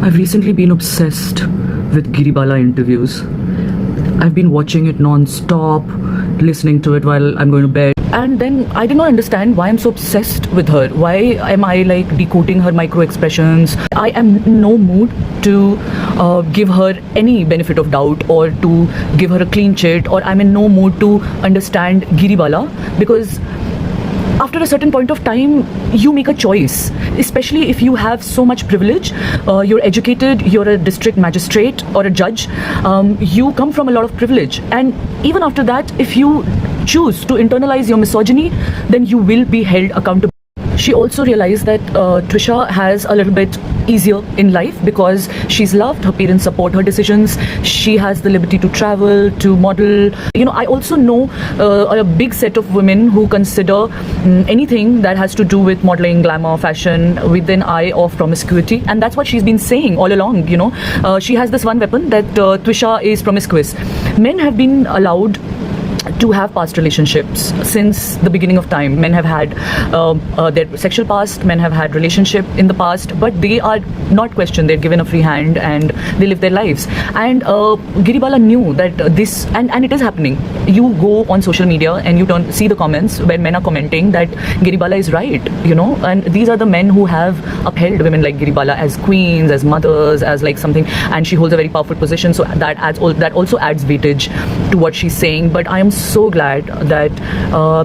I've recently been obsessed with Giribala interviews. I've been watching it non-stop, listening to it while I'm going to bed. And then I did not understand why I'm so obsessed with her. Why am I like decoding her micro expressions? I am in no mood to give her any benefit of doubt or to give her a clean chit, or I'm in no mood to understand Giribala, because after a certain point of time, you make a choice, especially if you have so much privilege. You're educated, you're a district magistrate or a judge, you come from a lot of privilege. And even after that, if you choose to internalize your misogyny, then you will be held accountable. She also realized that Trisha has a little bit easier in life because she's loved, her parents support her decisions, she has the liberty to travel, to model. You know, I also know a big set of women who consider anything that has to do with modeling, glamour, fashion with an eye of promiscuity, and that's what she's been saying all along. You know, she has this one weapon that Trisha is promiscuous. Men have been allowed to have past relationships since the beginning of time. Men have had their sexual past, men have had relationship in the past, but they are not questioned. They're given a free hand and they live their lives. And Giribala knew that this, and it is happening. You go on social media and you see the comments where men are commenting that Giribala is right, you know, and these are the men who have upheld women like Giribala as queens, as mothers, as like something, and she holds a very powerful position, so that also adds weightage to what she's saying. But I am so glad that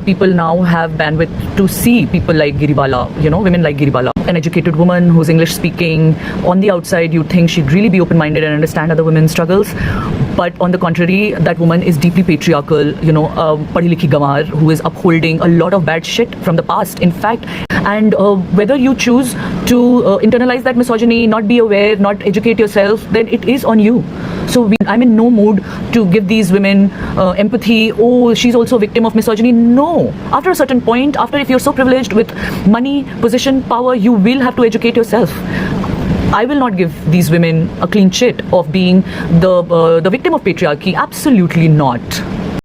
people now have bandwidth to see people like Giribala, you know, women like Giribala, an educated woman who's English speaking. On the outside, you'd think she'd really be open-minded and understand other women's struggles. But on the contrary, that woman is deeply patriarchal, you know, padhi likhi gawar who is upholding a lot of bad shit from the past, in fact. And whether you choose to internalize that misogyny, not be aware, not educate yourself, then it is on you. So I'm in no mood to give these women empathy. Oh, she's also a victim of misogyny. No. After a certain point, if you're so privileged with money, position, power, you will have to educate yourself. I will not give these women a clean chit of being the victim of patriarchy. Absolutely not.